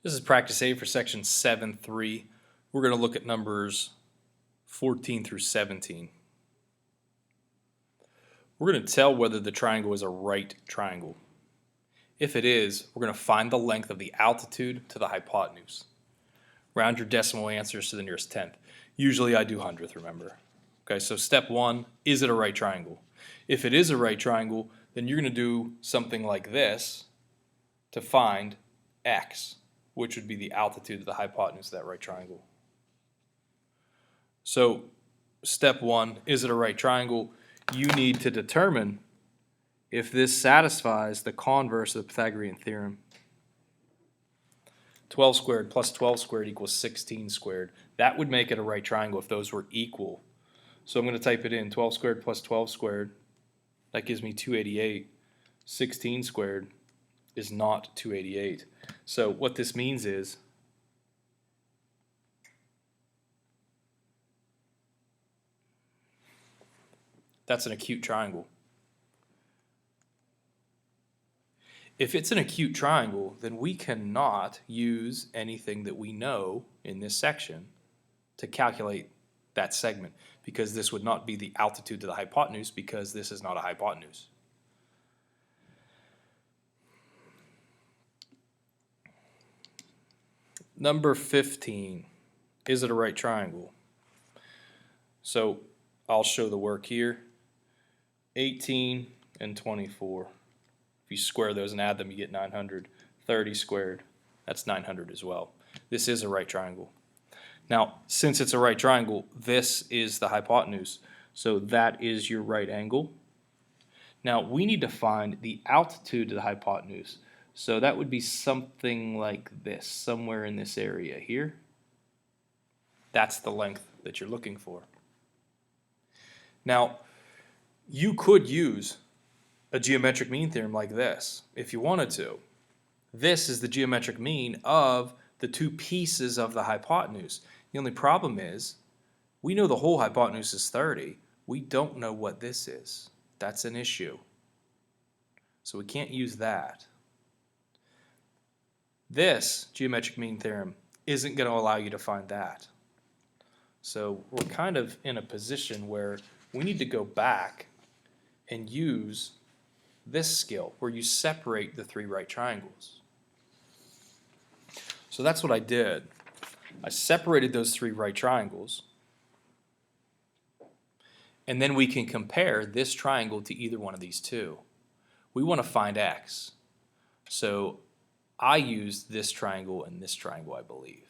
This is practice A for section 7.3. We're going to look at numbers 14 through 17. We're going to tell whether the triangle is a right triangle. If it is, we're going to find the length of the altitude to the hypotenuse. Round your decimal answers to the nearest tenth. Usually I do hundredth, remember. Okay, so step one, is it a right triangle? If it is a right triangle, then you're going to do something like this to find x, which would be the altitude of the hypotenuse of that right triangle. So step one, is it a right triangle? You need to determine if this satisfies the converse of the Pythagorean theorem. 12 squared plus 12 squared equals 16 squared. That would make it a right triangle if those were equal. So I'm going to type it in, 12 squared plus 12 squared. That gives me 288. 16 squared is not 288. So what this means is that's an acute triangle. If it's an acute triangle, then we cannot use anything that we know in this section to calculate that segment, because this would not be the altitude to the hypotenuse, because this is not a hypotenuse. Number 15, is it a right triangle? So I'll show the work here. 18 and 24. If you square those and add them, you get 900. 30 squared, that's 900 as well. This is a right triangle. Now, since it's a right triangle, this is the hypotenuse. So that is your right angle. Now, we need to find the altitude to the hypotenuse. So that would be something like this, somewhere in this area here. That's the length that you're looking for. Now, you could use a geometric mean theorem like this if you wanted to. This is the geometric mean of the two pieces of the hypotenuse. The only problem is we know the whole hypotenuse is 30. We don't know what this is. That's an issue. So we can't use that. This geometric mean theorem isn't going to allow you to find that. So we're kind of in a position where we need to go back and use this skill where you separate the three right triangles. So that's what I did. I separated those three right triangles, and then we can compare this triangle to either one of these two. We want to find x. So I used this triangle and this triangle, I believe.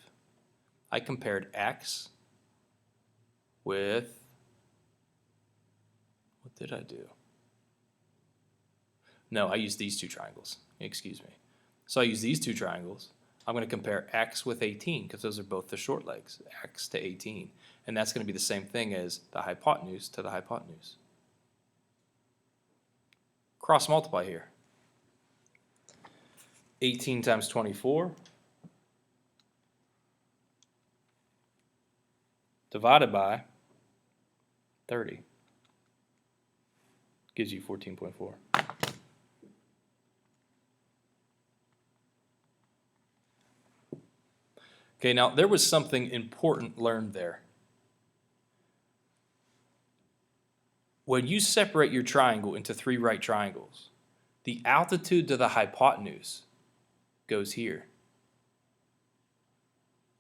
I compared x with, what did I do? No, I used these two triangles. Excuse me. So I use these two triangles. I'm going to compare x with 18 because those are both the short legs, x to 18. And that's going to be the same thing as the hypotenuse to the hypotenuse. Cross multiply here. 18 times 24 divided by 30 gives you 14.4. Okay, now there was something important learned there. When you separate your triangle into three right triangles, the altitude to the hypotenuse goes here.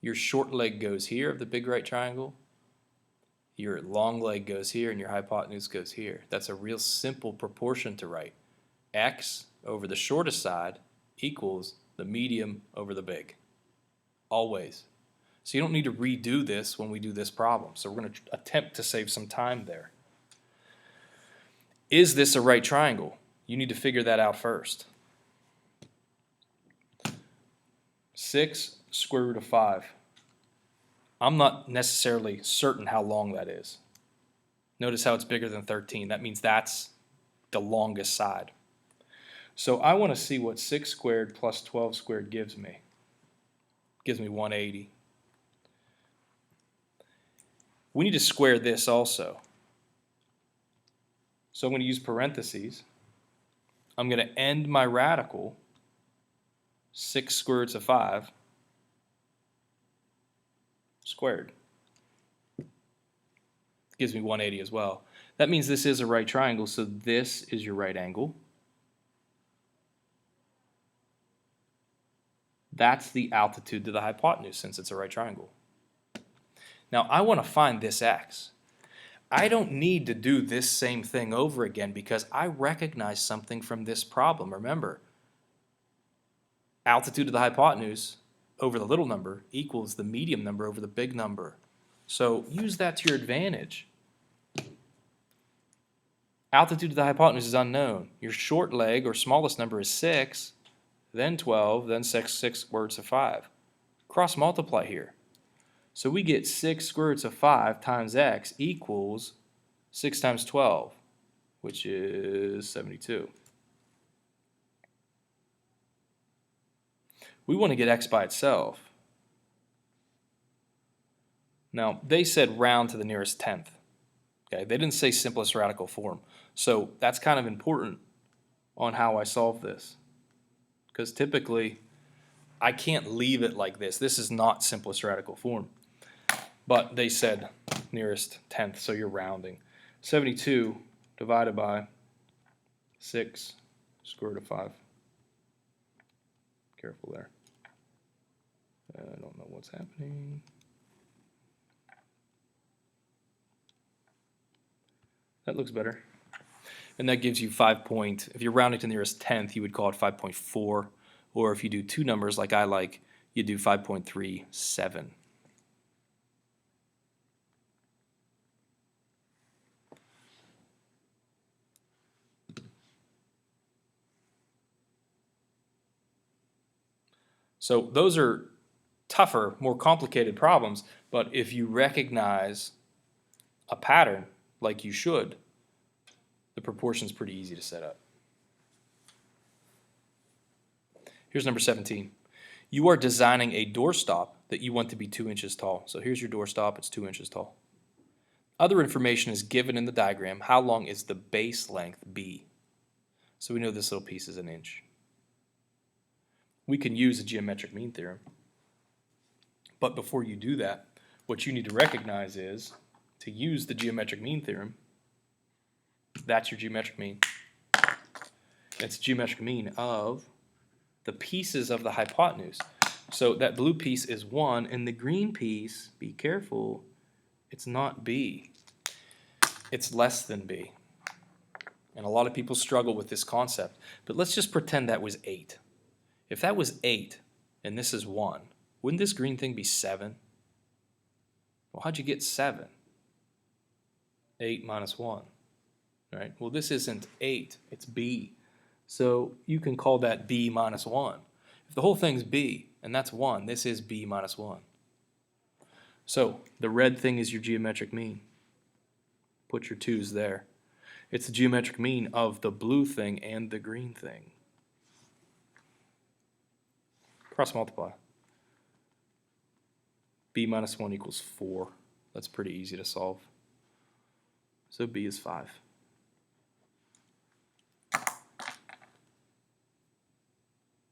Your short leg goes here of the big right triangle, your long leg goes here, and your hypotenuse goes here. That's a real simple proportion to write. X over the shortest side equals the medium over the big. Always. So you don't need to redo this when we do this problem. So we're going to attempt to save some time there. Is this a right triangle? You need to figure that out first. 6 square root of 5. I'm not necessarily certain how long that is. Notice how it's bigger than 13. That means that's the longest side. So I want to see what 6 squared plus 12 squared gives me. Gives me 180. We need to square this also. So I'm going to use parentheses. I'm going to end my radical 6 square roots of 5 squared. Gives me 180 as well. That means this is a right triangle, so this is your right angle. That's the altitude to the hypotenuse since it's a right triangle. Now I want to find this x. I don't need to do this same thing over again because I recognize something from this problem. Remember, altitude of the hypotenuse over the little number equals the medium number over the big number. So use that to your advantage. Altitude of the hypotenuse is unknown. Your short leg or smallest number is 6, then 12, then 6 square roots of 5. Cross multiply here. So we get 6 square roots of 5 times x equals 6 times 12, which is 72. We want to get x by itself. Now, they said round to the nearest tenth. Okay, they didn't say simplest radical form. So that's kind of important on how I solve this. Because typically, I can't leave it like this. This is not simplest radical form. But they said nearest tenth, so you're rounding. 72 divided by 6 square root of 5. Careful there. I don't know what's happening. That looks better. And that gives you 5 point, if you're rounding to the nearest tenth, you would call it 5.4. Or if you do two numbers like I like, you do 5.37. So those are tougher, more complicated problems, but if you recognize a pattern, like you should, the proportion's pretty easy to set up. Here's number 17. You are designing a doorstop that you want to be 2 inches tall. So here's your doorstop, it's 2 inches tall. Other information is given in the diagram. How long is the base length B? So we know this little piece is an inch. We can use the geometric mean theorem. But before you do that, what you need to recognize is to use the geometric mean theorem, that's your geometric mean. It's geometric mean of the pieces of the hypotenuse. So that blue piece is 1, and the green piece, be careful, it's not B. It's less than B. And a lot of people struggle with this concept. But let's just pretend that was 8. If that was 8 and this is 1, wouldn't this green thing be 7? Well, how'd you get 7? 8 minus 1. Right? Well, this isn't 8, it's B. So you can call that B minus 1. If the whole thing's B and that's 1, this is B minus 1. So the red thing is your geometric mean. Put your 2's there. It's the geometric mean of the blue thing and the green thing. Cross multiply. B minus 1 equals 4. That's pretty easy to solve. So B is 5.